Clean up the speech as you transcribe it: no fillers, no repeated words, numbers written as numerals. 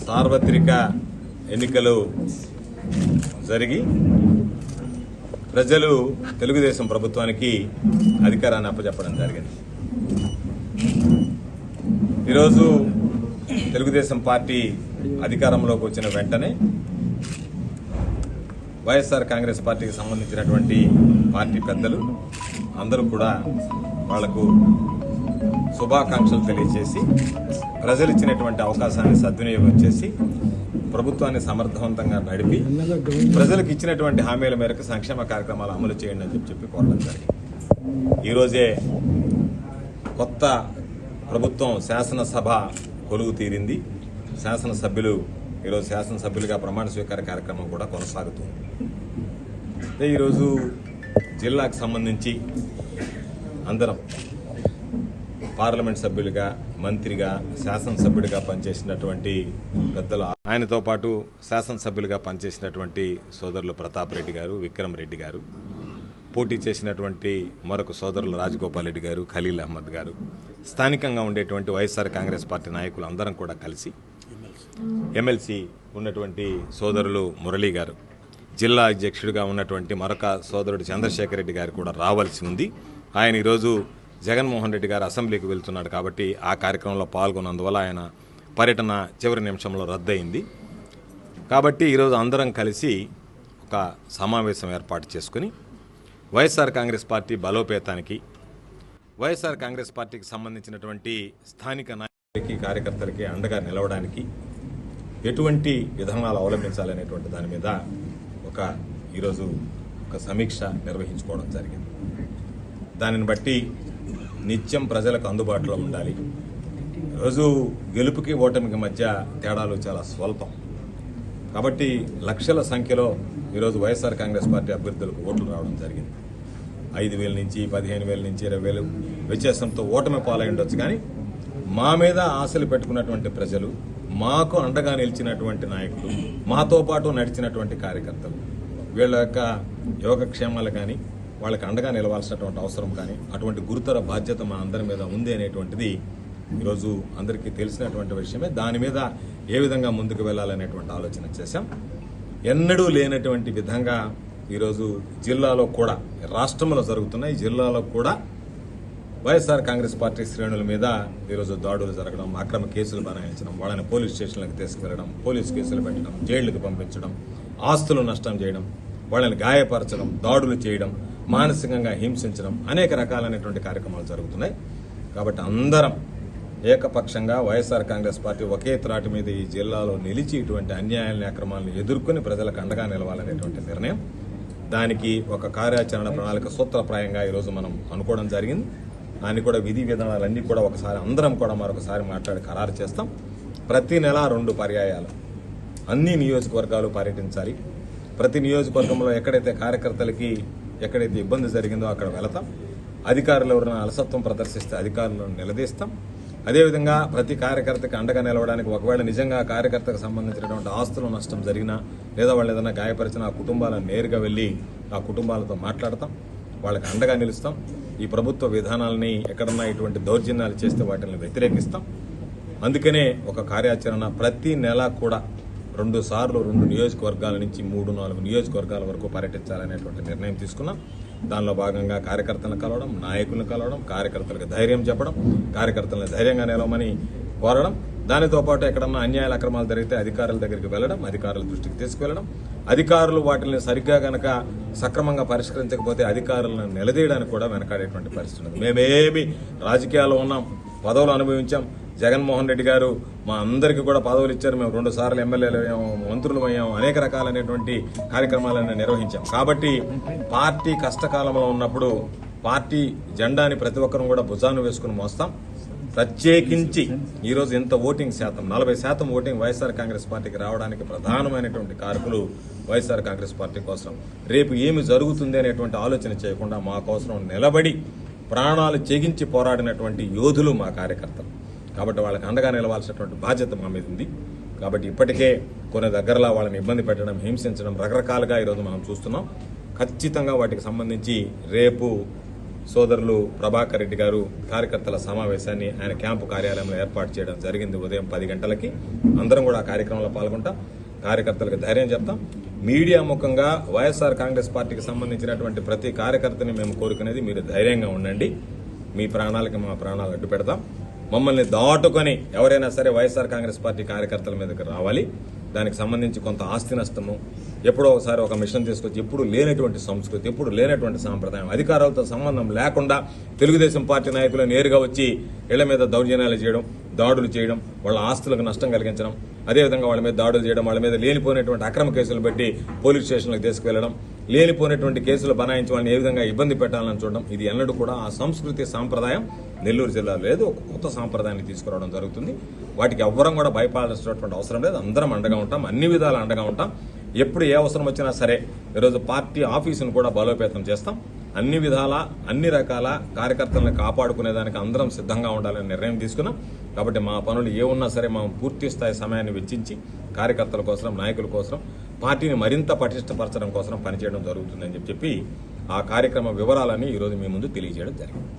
సార్వత్రిక ఎన్నికలు జరిగి ప్రజలు తెలుగుదేశం ప్రభుత్వానికి అధికారాన్ని అప్పచెప్పడం జరిగింది. ఈరోజు తెలుగుదేశం పార్టీ అధికారంలోకి వచ్చిన వెంటనే వైఎస్ఆర్ కాంగ్రెస్ పార్టీకి సంబంధించినటువంటి పార్టీ పెద్దలు అందరూ కూడా వాళ్లకు శుభాకాంక్షలు తెలియజేసి ప్రజలు ఇచ్చినటువంటి అవకాశాన్ని సద్వినియోగం చేసి ప్రభుత్వాన్ని సమర్థవంతంగా నడిపి ప్రజలకు ఇచ్చినటువంటి హామీల మేరకు సంక్షేమ కార్యక్రమాలు అమలు చేయండి అని చెప్పి కోరడం జరిగింది. ఈరోజే కొత్త ప్రభుత్వం శాసనసభ కొలువు తీరింది. శాసనసభ్యులు ఈరోజు శాసనసభ్యులుగా ప్రమాణ స్వీకార కార్యక్రమం కూడా కొనసాగుతుంది. ఈరోజు జిల్లాకు సంబంధించి అందరం పార్లమెంట్ సభ్యులుగా, మంత్రిగా, శాసనసభ్యుడిగా పనిచేసినటువంటి పెద్దలు, ఆయనతో పాటు శాసనసభ్యులుగా పనిచేసినటువంటి సోదరులు ప్రతాప్ రెడ్డి గారు, విక్రమ్ రెడ్డి గారు, పోటీ చేసినటువంటి మరొక సోదరులు రాజగోపాల్ రెడ్డి గారు, ఖలీల్ అహ్మద్ గారు, స్థానికంగా ఉండేటువంటి వైఎస్ఆర్ కాంగ్రెస్ పార్టీ నాయకులు అందరం కూడా కలిసి ఎమ్మెల్సీ ఉన్నటువంటి సోదరులు మురళీ గారు, జిల్లా అధ్యక్షుడిగా ఉన్నటువంటి మరొక సోదరుడు చంద్రశేఖర్ రెడ్డి గారు కూడా రావాల్సి ఉంది. ఆయన ఈరోజు జగన్మోహన్ రెడ్డి గారు అసెంబ్లీకి వెళ్తున్నాడు కాబట్టి ఆ కార్యక్రమంలో పాల్గొన్నందువల్ల ఆయన పర్యటన చివరి నిమిషంలో రద్దయింది. కాబట్టి ఈరోజు అందరం కలిసి ఒక సమావేశం ఏర్పాటు చేసుకుని వైఎస్ఆర్ కాంగ్రెస్ పార్టీ బలోపేతానికి, వైఎస్ఆర్ కాంగ్రెస్ పార్టీకి సంబంధించినటువంటి స్థానిక నాయకులకి, కార్యకర్తలకి అండగా నిలవడానికి ఎటువంటి విధానాలు అవలంబించాలనేటువంటి దాని మీద ఈరోజు ఒక సమీక్ష నిర్వహించుకోవడం జరిగింది. దానిని బట్టి నిత్యం ప్రజలకు అందుబాటులో ఉండాలి. ఈరోజు గెలుపుకి ఓటమికి మధ్య తేడాలు చాలా స్వల్పం కాబట్టి లక్షల సంఖ్యలో ఈరోజు వైఎస్ఆర్ కాంగ్రెస్ పార్టీ అభ్యర్థులకు ఓట్లు రావడం జరిగింది. 5,000 నుంచి 15,000 నుంచి 20,000 వ్యత్యాసంతో ఓటమి పాలై ఉండొచ్చు. కానీ మా మీద ఆశలు పెట్టుకున్నటువంటి ప్రజలు, మాకు అండగా నిలిచినటువంటి నాయకులు, మాతో పాటు నడిచినటువంటి కార్యకర్తలు, వీళ్ళ యొక్క యోగక్షేమాలు కానీ, వాళ్ళకి అండగా నిలవాల్సినటువంటి అవసరం కానీ, అటువంటి గురుతర బాధ్యత మా అందరి మీద ఉంది అనేటువంటిది ఈరోజు అందరికీ తెలిసినటువంటి విషయమే. దాని మీద ఏ విధంగా ముందుకు వెళ్లాలనేటువంటి ఆలోచన చేశాం. ఎన్నడూ లేనటువంటి విధంగా ఈరోజు జిల్లాలో కూడా, రాష్ట్రంలో జరుగుతున్న ఈ జిల్లాలో కూడా వైఎస్ఆర్ కాంగ్రెస్ పార్టీ శ్రేణుల మీద ఈరోజు దాడులు జరగడం, అక్రమ కేసులు బనాయించడం, వాళ్ళని పోలీస్ స్టేషన్లకు తీసుకువెళ్లడం, పోలీస్ కేసులు పెట్టడం, జైళ్లకు పంపించడం, ఆస్తులు నష్టం చేయడం, వాళ్ళని గాయపరచడం, దాడులు చేయడం, మానసికంగా హింసించడం, అనేక రకాలైనటువంటి కార్యక్రమాలు జరుగుతున్నాయి. కాబట్టి అందరం ఏకపక్షంగా వైఎస్ఆర్ కాంగ్రెస్ పార్టీ ఒకే త్రాటి మీద ఈ జిల్లాలో నిలిచి ఇటువంటి అన్యాయాలని, అక్రమాలను ఎదుర్కొని ప్రజలకు అండగా నిలవాలనేటువంటి నిర్ణయం, దానికి ఒక కార్యాచరణ ప్రణాళిక సూత్రప్రాయంగా ఈరోజు మనం అనుకోవడం జరిగింది. దాన్ని కూడా విధి విధానాలన్నీ కూడా ఒకసారి అందరం కూడా మరొకసారి మాట్లాడి ఖరారు చేస్తాం. ప్రతి నెల 2 పర్యాయాలు అన్ని నియోజకవర్గాలు పర్యటించాలి. ప్రతి నియోజకవర్గంలో ఎక్కడైతే కార్యకర్తలకి ఎక్కడైతే ఇబ్బంది జరిగిందో అక్కడ వెళతాం. అధికారులు ఎవరైనా అలసత్వం ప్రదర్శిస్తే అధికారులను నిలదీస్తాం. అదేవిధంగా ప్రతి కార్యకర్తకి అండగా నిలవడానికి, ఒకవేళ నిజంగా కార్యకర్తకు సంబంధించినటువంటి ఆస్తుల నష్టం జరిగినా లేదా వాళ్ళు ఏదైనా గాయపరిచినా ఆ కుటుంబాలను నేరుగా వెళ్లి ఆ కుటుంబాలతో మాట్లాడతాం, వాళ్ళకి అండగా నిలుస్తాం. ఈ ప్రభుత్వ విధానాలని ఎక్కడన్నా ఇటువంటి దౌర్జన్యాలు చేస్తే వాటిని వ్యతిరేకిస్తాం. అందుకనే ఒక కార్యాచరణ ప్రతి నెల కూడా 2 సార్లు 2 నియోజకవర్గాల నుంచి 3-4 నియోజకవర్గాల వరకు పర్యటించాలనేటువంటి నిర్ణయం తీసుకున్నాం. దానిలో భాగంగా కార్యకర్తలను కలవడం, నాయకులను కలవడం, కార్యకర్తలకు ధైర్యం చెప్పడం, కార్యకర్తలను ధైర్యంగా నిలవమని కోరడం, దానితో పాటు ఎక్కడన్నా అన్యాయాల అక్రమాలు జరిగితే అధికారుల దగ్గరికి వెళ్లడం, అధికారుల దృష్టికి తీసుకువెళ్లడం, అధికారులు వాటిని సరిగ్గా గనక సక్రమంగా పరిష్కరించకపోతే అధికారులను నిలదీయడానికి కూడా వెనకాడేటువంటి పరిస్థితి ఉంది. మేమేమి రాజకీయాల్లో ఉన్నాం, పదవులు అనుభవించాం. జగన్మోహన్ రెడ్డి గారు మా అందరికీ కూడా పదవులు ఇచ్చారు. మేము 2 సార్లు ఎమ్మెల్యేలు అయ్యాము, మంత్రులు అయ్యాము, అనేక రకాలైనటువంటి కార్యక్రమాలను నిర్వహించాం. కాబట్టి పార్టీ కష్టకాలంలో ఉన్నప్పుడు పార్టీ జెండాని ప్రతి ఒక్కరూ కూడా భుజాన్ని వేసుకుని మోస్తాం. ప్రత్యేకించి ఈరోజు ఎంత ఓటింగ్ శాతం, 40% ఓటింగ్ వైఎస్ఆర్ కాంగ్రెస్ పార్టీకి రావడానికి ప్రధానమైనటువంటి కారకులు వైఎస్ఆర్ కాంగ్రెస్ పార్టీ కోసం. రేపు ఏమి జరుగుతుంది అనేటువంటి ఆలోచన చేయకుండా మా కోసం నిలబడి ప్రాణాలు చెగించి పోరాడినటువంటి యోధులు మా కార్యకర్తలు. కాబట్టి వాళ్ళకి అండగా నిలవాల్సినటువంటి బాధ్యత మా మీద ఉంది. కాబట్టి ఇప్పటికే కొన్ని దగ్గరలో వాళ్ళని ఇబ్బంది పెట్టడం, హింసించడం రకరకాలుగా ఈరోజు మనం చూస్తున్నాం. ఖచ్చితంగా వాటికి సంబంధించి రేపు సోదరులు ప్రభాకర్ రెడ్డి గారు కార్యకర్తల సమావేశాన్ని ఆయన క్యాంపు కార్యాలయంలో ఏర్పాటు చేయడం జరిగింది. ఉదయం 10 గంటలకి అందరం కూడా ఆ కార్యక్రమంలో పాల్గొంటాం. కార్యకర్తలకు ధైర్యం చెప్తాం. మీడియా ముఖంగా వైఎస్ఆర్ కాంగ్రెస్ పార్టీకి సంబంధించినటువంటి ప్రతి కార్యకర్తని మేము కోరుకునేది మీరు ధైర్యంగా ఉండండి. మీ ప్రాణాలకి మా ప్రాణాలు అడ్డు పెడతాం. మమ్మల్ని దాటుకొని ఎవరైనా సరే వైఎస్ఆర్ కాంగ్రెస్ పార్టీ కార్యకర్తల మీదకి రావాలి. దానికి సంబంధించి కొంత ఆస్తి నష్టము, ఎప్పుడో ఒకసారి ఒక మిషన్ తీసుకొచ్చి ఎప్పుడు లేనటువంటి సంస్కృతి, ఎప్పుడు లేనటువంటి సాంప్రదాయం, అధికారాలతో సంబంధం లేకుండా తెలుగుదేశం పార్టీ నాయకులు నేరుగా వచ్చి ఇళ్ల మీద దౌర్జన్యాలు చేయడం, దాడులు చేయడం, వాళ్ళ ఆస్తులకు నష్టం కలిగించడం, అదేవిధంగా వాళ్ళ మీద దాడులు చేయడం, వాళ్ళ మీద లేనిపోయినటువంటి అక్రమ కేసులు పెట్టి పోలీస్ స్టేషన్లకు తీసుకువెళ్లడం, లేనిపోయినటువంటి కేసులు బనాయించి వాళ్ళని ఏ విధంగా ఇబ్బంది పెట్టాలని చూడడం, ఇది ఎన్నడూ కూడా ఆ సంస్కృతి సాంప్రదాయం నెల్లూరు జిల్లాలో లేదు. ఒక కొత్త సాంప్రదాయాన్ని తీసుకురావడం జరుగుతుంది. వాటికి ఎవ్వరం కూడా భయపడాల్సినటువంటి అవసరం లేదు. అందరం అండగా ఉంటాం, అన్ని విధాలు అండగా ఉంటాం. ఎప్పుడు ఏ అవసరం వచ్చినా సరే ఈరోజు పార్టీ ఆఫీసును కూడా బలోపేతం చేస్తాం. అన్ని విధాల అన్ని రకాల కార్యకర్తలను కాపాడుకునేదానికి అందరం సిద్ధంగా ఉండాలని నిర్ణయం తీసుకున్నాం. కాబట్టి మా పనులు ఏ ఉన్నా సరే మేము పూర్తి స్థాయి సమయాన్ని వెచ్చించి కార్యకర్తల కోసం, నాయకుల కోసం, పార్టీని మరింత పటిష్టపరచడం కోసం పనిచేయడం జరుగుతుందని చెప్పి ఆ కార్యక్రమ వివరాలని ఈరోజు మీ ముందు తెలియజేయడం జరిగింది.